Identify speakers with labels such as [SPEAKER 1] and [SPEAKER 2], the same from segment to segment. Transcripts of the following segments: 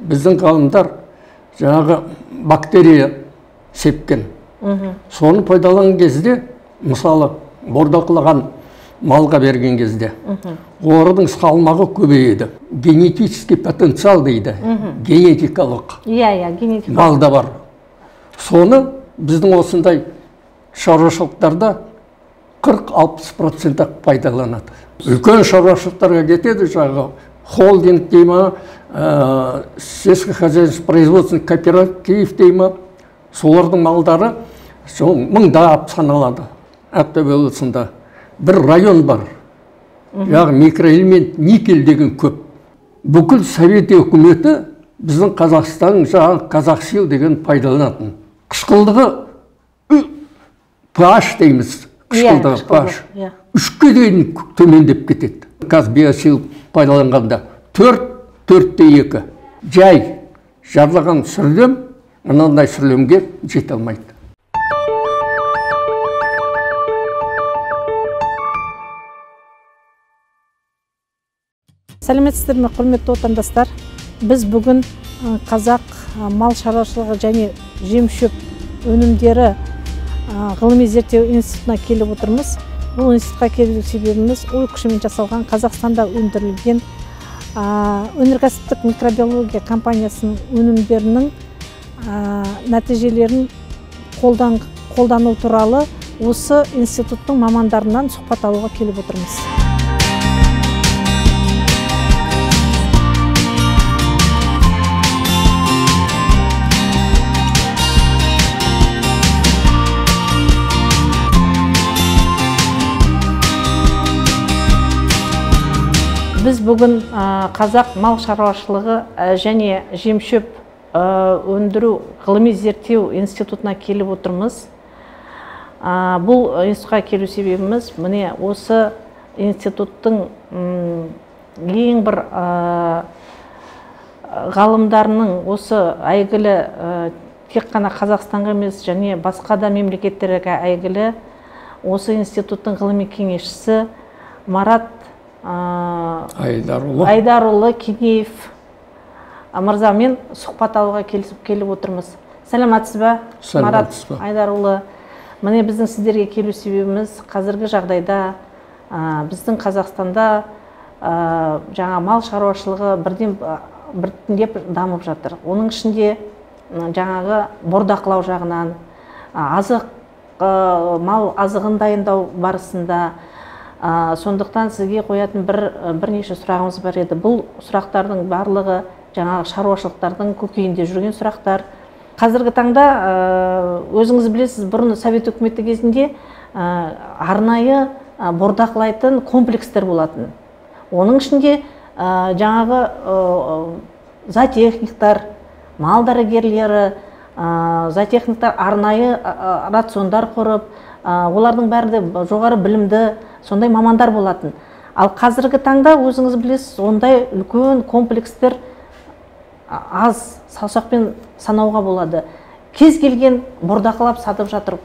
[SPEAKER 1] біздің ғалымдар жаңағы бактерия сепкен. Соны пайдаланған кезде, мысалы, бордақылаған малға берген кезде, олардың салмағы көбейеді. Генетический потенциал дейді, генетикалық.
[SPEAKER 2] Генетикалық.
[SPEAKER 1] Малда бар. Соны біздің осындай шаруашылықтарда 40-60% пайдаланады. Үлкен шаруашылықтарға кетеді, жаңағы холдинг дейма, сельскохозяйственный производственный кооператив дейма, солардың малдары мыңдап саналады. Ақтөбе облысында бір район бар. Яғни микроэлемент никель деген көп. Бүкіл Совет өкіметі біздің Қазақстанның жаңағы Қазақсил деген пайдаланатын. Қышқылдығы pH дейміз. Қышқылдығы pH. 3-ке дейін төмендеп кетеді. Қазір биосил пайдаланғанда 4-2. Жай жарлаған сүрлем, мынандай сүрлемге жете алмайды.
[SPEAKER 2] Сәлеметсіздер ме, құрметті отандастар? Біз бүгін қазақ мал шаруашылығы және жем-шөп өнімдері ғылыми зерттеу институтына келіп отырмыз. Бұл институтқа келу себебіміз ой күшімен жасалған Қазақстанда өндірілген өнеркәсіптік микробиология компаниясының өнімдерінің нәтижелерін қолдану туралы осы институттың мамандарынан сұхбат алуға келіп отырмыз. Біз бүгін қазақ мал шаруашылығы және жем-шөп өндіру ғылыми зерттеу институтына келіп отырмыз. Бұл институтқа келу себебіміз міне осы институттың ең бір ғалымдарының осы әйгілі тек қана Қазақстанға емес және басқа да мемлекеттерге әйгілі осы институттың ғылыми кеңесшісі Марат Айдарұлы Кенеев мырзамен сұхбат алуға келіп отырмыз. Сәлеметсіз бе, Марат Айдарұлы? Міне біздің сіздерге келу себебіміз қазіргі жағдайда біздің Қазақстанда жаңа мал шаруашылығы біртіндеп дамып жатыр. Оның ішінде жаңағы бордақылау жағынан, мал азығын дайындау барысында, сондықтан сізге қоятын бірнеше сұрағымыз бар еді. Бұл сұрақтардың барлығы жаңағы шаруашылықтардың көкейінде жүрген сұрақтар. Қазіргі таңда өзіңіз білесіз, бұрын Совет үкіметі кезінде арнайы бордақылайтын комплекстер болатын. Оның ішінде жаңағы зоотехниктар, мал дәрігерлері, зоотехниктар арнайы рациондар құрып, олардың бәрі де жоғары білімді сондай мамандар болатын. Ал қазіргі таңда өзіңіз білесіз, ондай үлкен комплекстер аз, саусақпен санауға болады. Кез келген бордақылап сатып жатыр.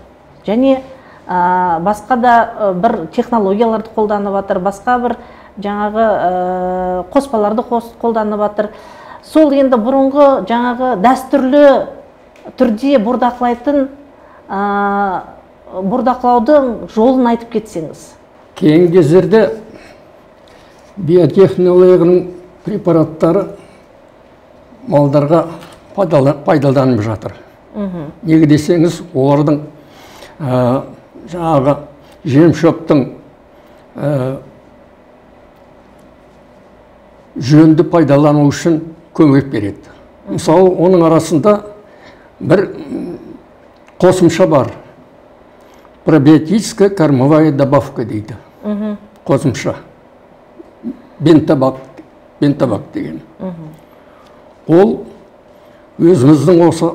[SPEAKER 2] Және басқа да бір технологияларды қолданып жатыр, басқа бір жаңағы қоспаларды қолданып жатыр. Сол енді бұрынғы жаңағы дәстүрлі түрде бордақылайтын бордақылаудың жолын айтып кетсеңіз.
[SPEAKER 1] Кейінгі кездерде биотехнологияның препараттары малдарға пайдаланып жатыр. Неге десеңіз, олардың жаңағы жем-шөптің жөнді пайдалану үшін көмек береді. Мысалы, оның арасында бір қосымша бар. Пробиотическая кормовая добавка дейді. Қосымша. Бентабак деген. Ол өзіміздің осы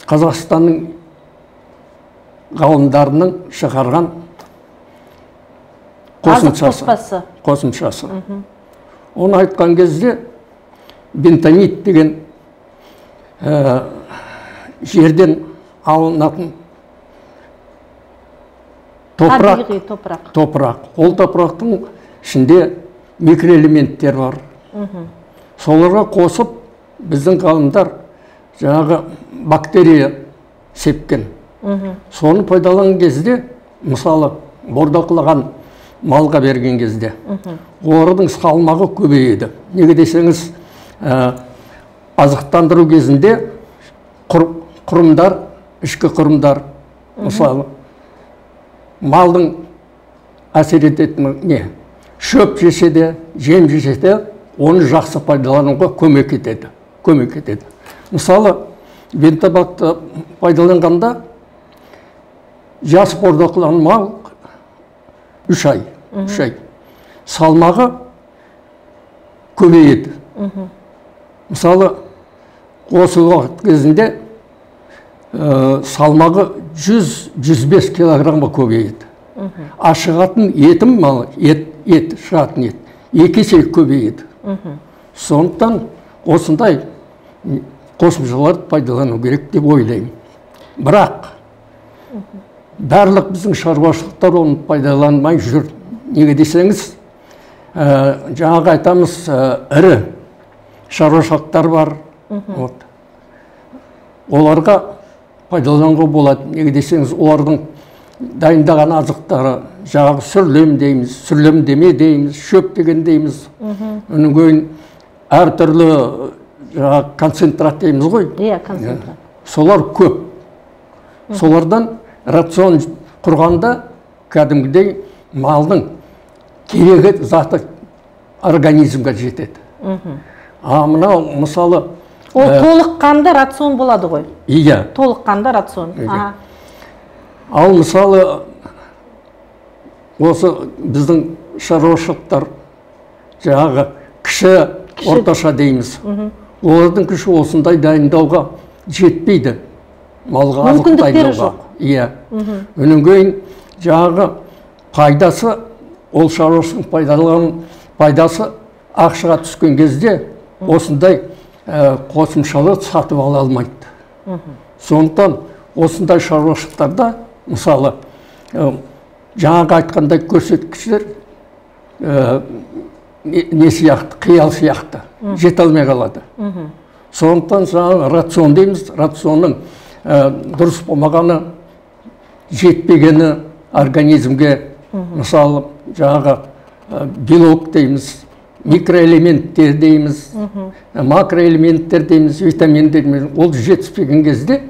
[SPEAKER 1] Қазақстанның ғалымдарының шығарған қосымшасы. Оны айтқан кезде бентонит деген жерден алынатын топырақ. Ол топырақтың ішінде микроэлементтер бар. Соларға қосып біздің ғалымдар жаңағы бактерия сепкен. Соны пайдаланған кезде, мысалы, бордақылаған малға берген кезде, олардың салмағы көбейеді. Неге десеңіз, азықтандыру кезінде құрымдар, ішкі құрымдар, мысалы, малдың әсер ететін не? Шөп жесе де, жем жесе де, оны жақсы пайдалануға көмек етеді. Мысалы, бентабақты пайдаланғанда жас бордақылған мал 3 ай. Салмағы көбейеді. Мысалы, осы уақыт кезінде салмағы 100-105 килограмға көбейеді. Ашығатын етім малы, шығатын ет, 2 есе көбейеді. Сондықтан осындай қосымшаларды пайдалану керек деп ойлаймын. Бірақ барлық біздің шаруашылықтар оны пайдаланмай жүр. Неге десеңіз, жаңағы айтамыз, ірі шаруашылықтар бар. Оларға пайдалануға болады. Неге десеңіз, олардың дайындаған азықтары жаңағы сүрлем дейміз, сүрлемдеме дейміз, шөп деген дейміз. Оның көйін әртүрлі жаңағы концентрат дейміз ғой.
[SPEAKER 2] Концентрат.
[SPEAKER 1] Солар көп. Солардан рацион құрғанда кәдімгідей малдың керегі заты организмге жетеді. Мынау мысалы
[SPEAKER 2] ол толыққанды рацион болады ғой.
[SPEAKER 1] Иә.
[SPEAKER 2] Толыққанды рацион.
[SPEAKER 1] Ал мысалы осы біздің шаруашылықтар жаңағы кіші орташа дейміз. Олардың күші осындай дайындауға жетпейді. Малға азық дайындауға. Иә. Өнен кейін жаңағы пайдасы, ол шаруашылықтың пайдаланған пайдасы ақшаға түскен кезде осындай қосымшалы сатып ала алмайды. Сондықтан осындай шаруашылықтарда, мысалы, жаңағы айтқандай көрсеткіштер не сияқты, қиял сияқты, жете алмай қалады. Сондықтан жаңағы рацион дейміз, рационның дұрыс болмағаны, жетпегені организмге, мысалы, жаңағы белок дейміз, микроэлементтер дейміз, макроэлементтер дейміз, витаминдер дейміз, ол жетіспеген кезде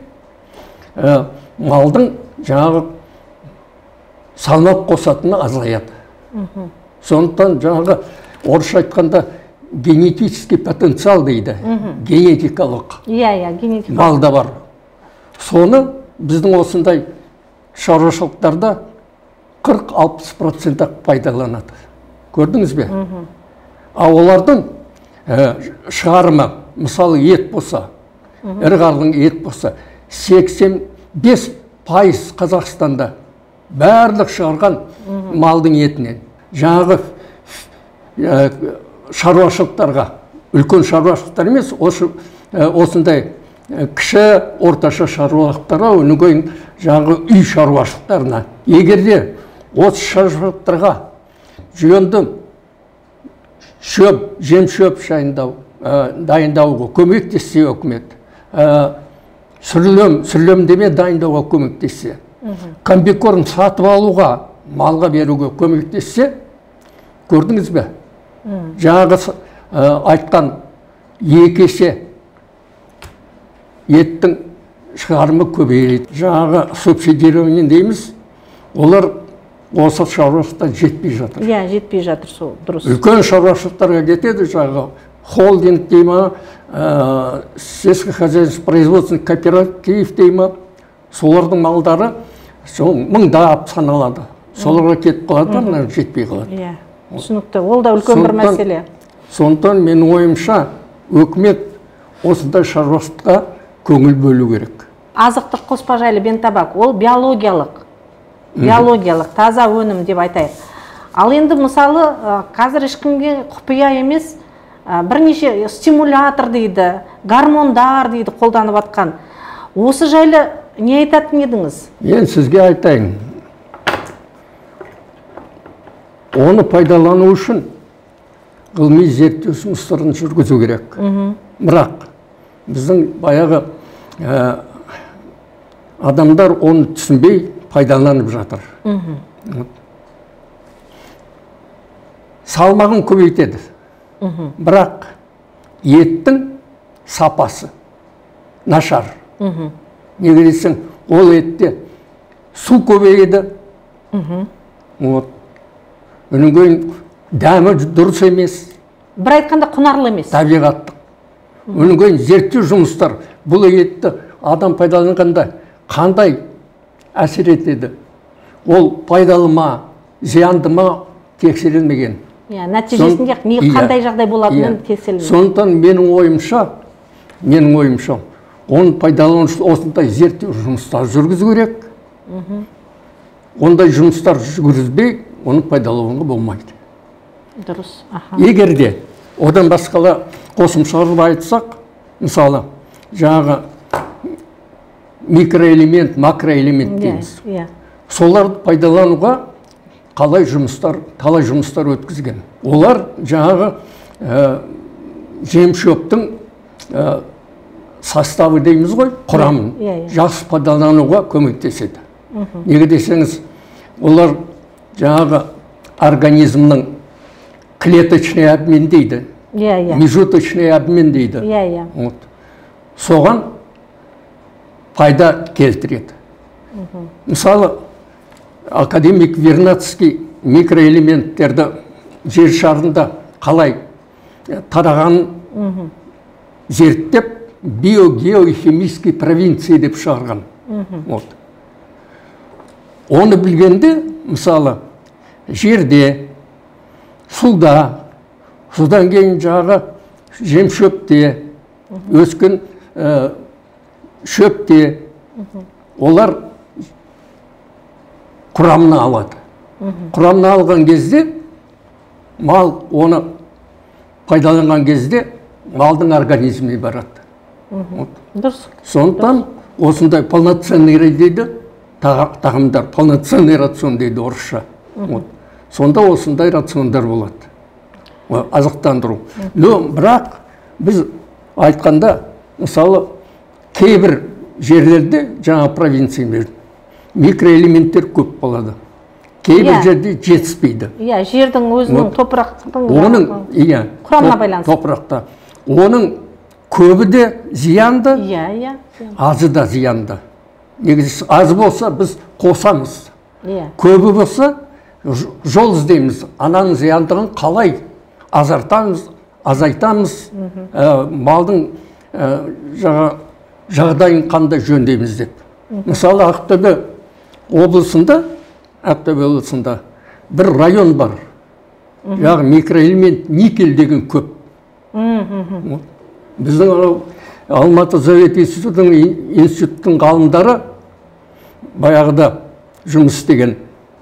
[SPEAKER 1] малдың жаңағы салмақ қосатыны азаяды. Сондықтан жаңағы орысша айтқанда генетический потенциал дейді, генетикалық малда бар. Соны біздің осындай шаруашылықтарда 40-60% пайдаланады. Көрдіңіз бе? Олардың шығарымы, мысалы ет болса, ірі қарғың ет болса, 85% Қазақстанда барлық шығарған малдың етінен. Жаңағы шаруашылықтарға, үлкен шаруашылықтар емес, осындай кіші орташа шаруашылықтарға, оның көйін жаңағы үй шаруашылықтарына. Егерде осы шаруашылықтарға жөнді шөп, жем шөп дайындауға көмектессе өкімет, сүрлемдеме дайындауға көмектессе, комбикорм сатып алуға, малға беруге көмектессе, көрдіңіз бе? Жаңағы айтқан 2 есе еттің шығарымы көбейеді. Жаңағы субсидирование дейміз, олар осы шаруашылықта жетпей жатыр.
[SPEAKER 2] Иә, жетпей жатыр, сол дұрыс.
[SPEAKER 1] Үлкен шаруашылықтарға кетеді, жаңағы холдинг деймі, сельскохозяйственный производственный кооператив деймі, солардың малдары мыңдап саналады. Соларға кетіп қалады, жетпей қалады.
[SPEAKER 2] Иә, түсінікті. Ол да үлкен бір мәселе.
[SPEAKER 1] Сондықтан менің ойымша, өкімет осындай шаруашылыққа көңіл бөлу керек.
[SPEAKER 2] Азықтық қоспа жайлы бентабак, ол биологиялық, таза өнім деп айтайық. Ал енді мысалы, қазір ешкімге құпия емес, бірнеше стимулятор дейді, гормондар дейді қолданып атқан. Осы жайлы не айтатын едіңіз?
[SPEAKER 1] Мен сізге айтайын. Оны пайдалану үшін ғылыми зерттеу жұмыстарын жүргізу керек. Бірақ біздің баяғы адамдар оны түсінбей пайдаланып жатыр. Салмағын көбейтеді. Бірақ еттің сапасы нашар. Неге десең, ол етте су көбейеді. Өнен кейін дәмі дұрыс емес.
[SPEAKER 2] Бір айтқанда құнарлы емес.
[SPEAKER 1] Табиғаттық. Өнен кейін зерттеу жұмыстар бұл етті адам пайдаланғанда қандай әсер етеді? Ол пайдалы ма, зиянды ма тексерілмеген.
[SPEAKER 2] Нәтижесінде қандай жағдай болатынын тексерілмеген.
[SPEAKER 1] Сондықтан менің ойымша, оны пайдалану үшін осындай зерттеу жұмыстар жүргізу керек. Ондай жұмыстар жүргізбей, оны пайдалануға болмайды.
[SPEAKER 2] Дұрыс.
[SPEAKER 1] Егер де одан басқала қосымшалар айтсақ, мысалы, жаңағы микроэлемент, макроэлемент дейміз. Соларды пайдалануға талай жұмыстар өткізген. Олар жаңағы жем-шөптің составы дейміз ғой, құрамын жақсы пайдалануға көмектеседі. Неге десеңіз, олар жаңағы организмнің клеточный обмен дейді, межуточный обмен дейді. Соған пайда келтіреді. Мысалы, академик Вернадский микроэлементтерді жер шарында қалай тарағанын зерттеп, биогеохимический провинция деп шығарған. Оны білгенде, мысалы, жерде, суда, судан кейін жағы жем-шөпте, өскен шөпте, олар құрамына алады. Құрамына алған кезде, мал оны пайдаланған кезде, малдың организміне барады. Сондықтан осындай полноценный дейді, тағамдар, полноценный рацион дейді орысша. Сонда осындай рациондар болады. Азықтандыру. Бірақ біз айтқанда, мысалы, кейбір жерлерде, жаңа провинция микроэлементтер көп болады. Кейбір жерде жетіспейді.
[SPEAKER 2] Жердің өзінің топырақтың
[SPEAKER 1] құрамына байланысты. Топырақта. Оның көбі де зиянды, азы да зиянды. Негізі аз болса біз қосамыз. Көбі болса жол іздейміз. Ананың зияндығын қалай азайтамыз, малдың жағдайын қандай жөндейміз деп. Мысалы, Ақтөбе облысында бір район бар. Яғы микроэлемент никель деген көп. Біздің Алматы Завет институттың ғалымдары баяғыда жұмыс істеген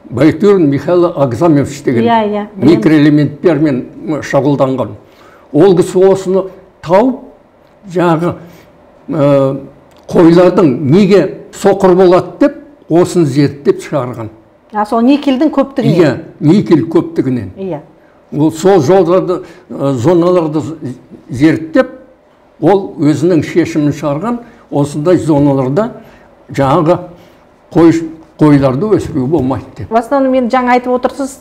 [SPEAKER 1] Байтурин Михаил Агзамович деген микроэлементтермен шағылданған. Ол кісі осыны тауып, жаңағы қойлардың неге соқыр болады деп, осын зерттеп шығарған.
[SPEAKER 2] Сол никельдің көптігінен?
[SPEAKER 1] Никель көптігінен. Сол жолдарды, зоналарды зерттеп, ол өзінің шешімін шығарған, осындай зоналарда жаңағы қойларды өсіруге болмайды деп.
[SPEAKER 2] В основном мен жаңа айтып отырсыз,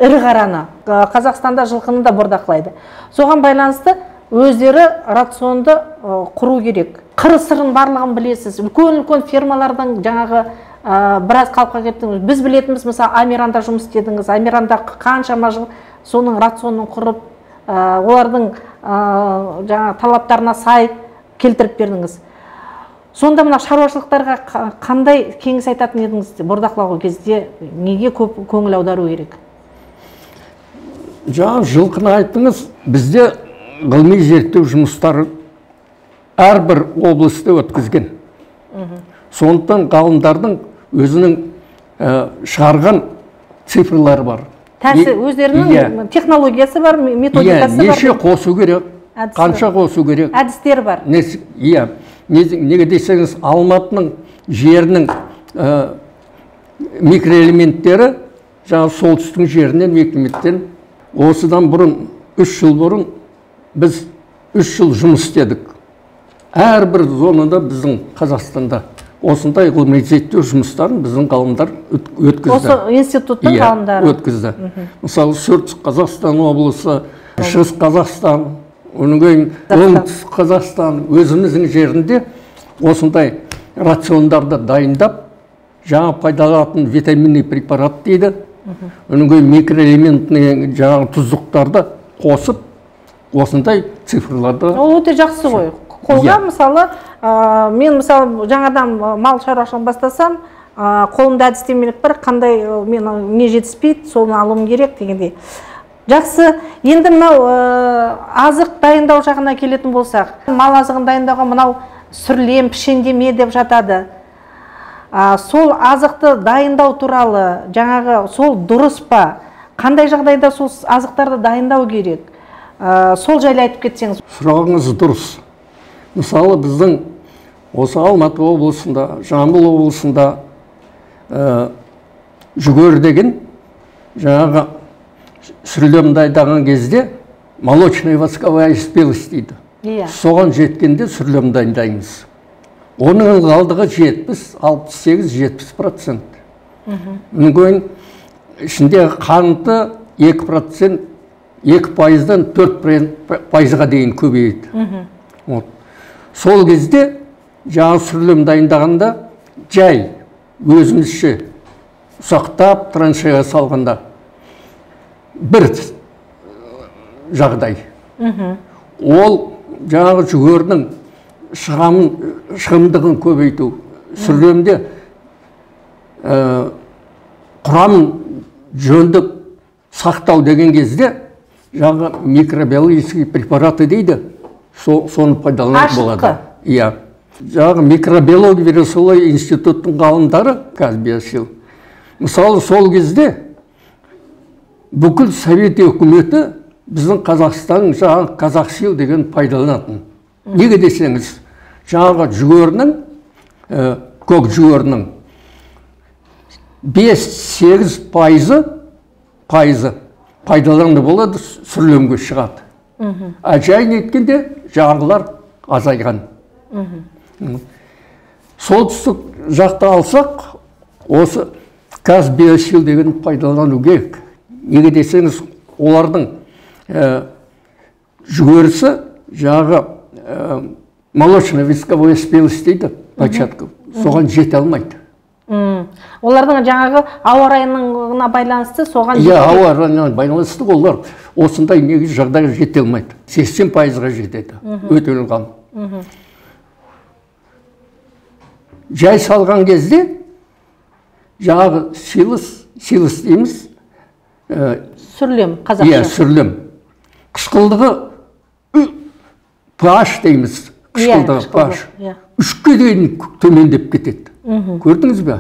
[SPEAKER 2] ірі қараны, Қазақстанда жылқыны да бордақылайды. Соған байланысты өздері рационды құру керек. Қыр-сырын барлығын білесіз. Үлкен фермалардың жаңағы біраз қалыпқа кеттіңіз. Біз білетіміз, мысалы, Амеранда жұмыс істедіңіз. Амеранда қаншама жыл соның рационын құрып, олардың жаңа талаптарына сай келтіріп бердіңіз. Сонда мына шаруашылықтарға қандай кеңес айтатын едіңіз бордақылау кезде, неге көп көңіл аудару керек?
[SPEAKER 1] Жаңа жылқыны айттыңыз, бізде ғылыми зерттеу жұмыстары әрбір облысты өткізген. Сондықтан ғалымдардың өзінің шығарған цифрлары бар.
[SPEAKER 2] Өздерінің технологиясы бар, методикасы бар.
[SPEAKER 1] Неше қосу керек, қанша қосу керек.
[SPEAKER 2] Әдістер бар.
[SPEAKER 1] Неге десеңіз, Алматының жерінің микроэлементтері жаңа солтүстіктің жерінен, мекеметтен осыдан бұрын 3 жыл бұрын біз 3 жыл жұмыс істедік. Әрбір зонада біздің Қазақстанда осындай ғылыми зерттеу жұмыстарын біздің ғалымдар өткізді.
[SPEAKER 2] Осы институттың ғалымдары
[SPEAKER 1] өткізді. Мысалы, Солтүстік Қазақстан облысы, Шығыс Қазақстан, оңтүстік Қазақстан, өзіміздің жерінде осындай рациондарды дайындап, жаңа пайдаланатын витаминный препарат дейді. Микроэлементный жаңа тұздықтарды қосып, осындай цифрларды.
[SPEAKER 2] Ол өте жақсы ғой. Қолға мысалы, мен мысалы жаңадан мал шаруашылығын бастасам, қолымда әдістемелік бар, қандай мен не жетіспейді, соны алуым керек дегендей. Жақсы, енді мынау азық дайындау жағына келетін болсақ, мал азығын дайындауға мынау сүрлем, пішендеме деп жатады. Сол азықты дайындау туралы, жаңағы сол дұрыс па? Қандай жағдайда сол азықтарды дайындау керек? Сол жайлы айтып кетсеңіз.
[SPEAKER 1] Сұрағыңыз дұрыс. Мысалы, біздің осы Алматы облысында, Жамбыл облысында жүгер деген жаңағы сүрлем дайындаған кезде молочная восковая спелость дейді. Соған жеткенде сүрлем дайындаймыз. Оның ылғалдығы 70-68-70%. Оның ішінде қанты 2%, 2%-дан 4%-ға дейін көбейеді. Сол кезде жаңа сүрлем дайындағанда жай өзімізше ұсақтап траншея салғанда бір жағдай. Ол жаңағы жүгерінің шығымдығын көбейту, сүрлемде құрамын жөнді сақтау деген кезде жаңағы микробиологический препараты дейді, соны пайдаланып болады. Жаңағы микробиология вирусология институттың ғалымдары Казбиосил. Мысалы, сол кезде бүкіл Совет үкіметі біздің Қазақстанның жаңағы Қазақсил деген пайдаланатын. Неге десеңіз, жаңағы жүгерінің, көк жүгерінің 5-8% пайдаланды болады, сүрлемге шығады. Жайын еткенде жаңғылар азайған. Солтүстік жақта алсақ, осы Казбиосил деген пайдалану керек. Неге десеңіз, олардың жүгерісі жаңағы молочная висковая спелость дейді, початку, соған жете алмайды.
[SPEAKER 2] Олардың жаңағы ауа райына байланысты соған жете алмайды?
[SPEAKER 1] Ауа райына байланысты олар осындай негіз жағдайға жете алмайды. 80%-ға жетеді, өте ылғал. Жай салған кезде жаңағы силос дейміз,
[SPEAKER 2] сүрлем, қазақша.
[SPEAKER 1] Сүрлем. Қышқылдығы pH дейміз, қышқылдығы pH. 3-ке дейін төмендеп кетеді. Көрдіңіз бе?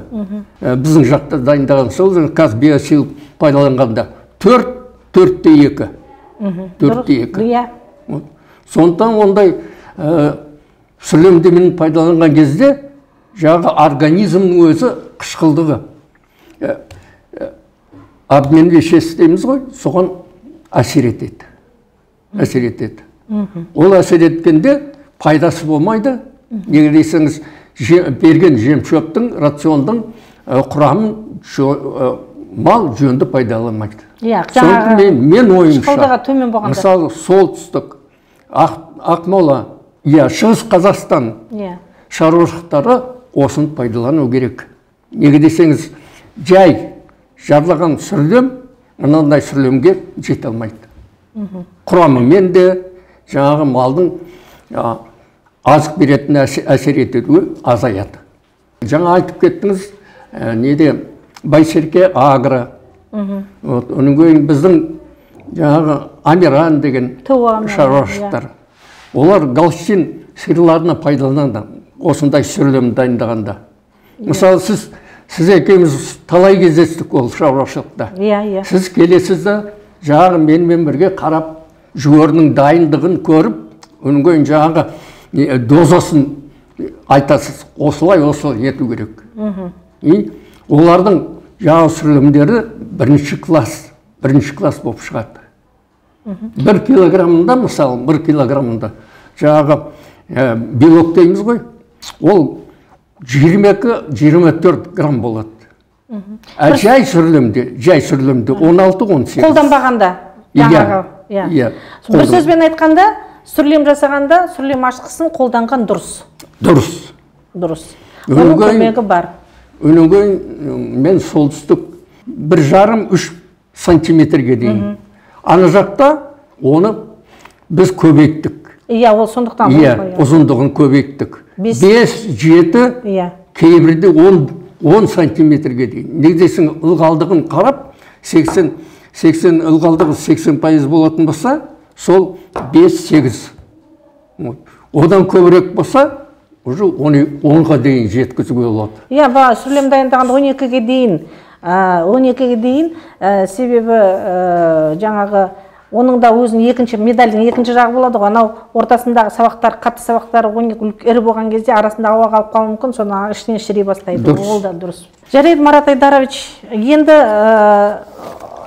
[SPEAKER 1] Біздің жақта дайындаған сол Казбиосил пайдаланғанда 4-2. 4-2. Сондықтан ондай сүрлемдемені пайдаланған кезде жаңағы организмнің өзі қышқылдығы обмен веществ дейміз ғой, соған әсер етеді. Ол әсер еткенде пайдасы болмайды. Неге десеңіз, берген жем-шөптің, рациондың құрамын мал жөнді пайдаланмайды. Мен ойымша, мысалы, солтүстік, Ақмола, Шығыс Қазақстан шаруашылықтары осын пайдалану керек. Неге десеңіз, жай жарлаған сүрлем, мынандай сүрлемге жете алмайды. Құрамымен де жаңағы малдың азық беретін әсер етуі азаяды. Жаңа айтып кеттіңіз, неде Байсерке Агро, оның кейін біздің жаңағы Амиран деген шаруашылықтар. Олар галштин сиырларына пайдаланады, осындай сүрлем дайындағанда. Мысалы, сіз екеуміз талай кездестік ол шаруашылықта. Сіз келесіз де жаңағы менімен бірге қарап, жүгерінің дайындығын көріп, оның кейін жаңағы дозасын айтасыз, осылай ету керек. Олардың жаңағы сүрлемдері бірінші класс болып шығады. 1 килограммында, мысалы, 1 килограммында жаңағы белок дейміз ғой, ол 22-24 грамм болады. Жай сүрлемде 16-18.
[SPEAKER 2] Қолданбағанда.
[SPEAKER 1] Иә.
[SPEAKER 2] Бір сөзбен айтқанда, сүрлем жасағанда, сүрлем ашқысын қолданған дұрыс. Дұрыс. Оның көмегі бар.
[SPEAKER 1] Өнен кейін мен солтүстік 1,5-3 сантиметрге дейін. Ана жақта оны біз көбейттік.
[SPEAKER 2] Иә, ол сондықтан.
[SPEAKER 1] Иә, ұзындығын көбейттік. 5-7, кейбірде 10 сантиметрге дейін. Негдесің ылғалдығын қарап, 80 ылғалдығы 80% болатын болса, сол 5-8. Одан көбірек болса, уже 10-ға дейін жеткізуге болады.
[SPEAKER 2] Иә, сүрлем дайындағанда 12-ге дейін. 12-ге дейін, себебі жаңағы оның да өзінің екінші медальдің екінші жағы болады ғой. Анау ортасындағы сабақтар, қатты сабақтар 12 ірі болған кезде арасында ауа қалып қалуы мүмкін, соны ішінен шірей бастайды. Ол да дұрыс. Жарайды, Марат Айдарович, енді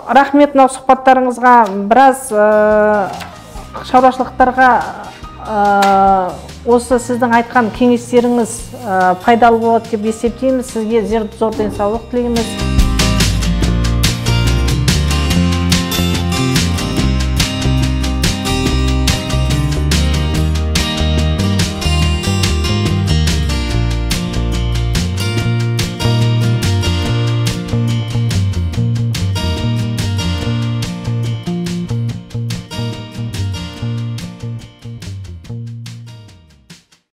[SPEAKER 2] рахмет мынау сұхбаттарыңызға, біраз шаруашылықтарға осы сіздің айтқан кеңестеріңіз пайдалы болады деп есептейміз. Сізге зор денсаулық тілейміз.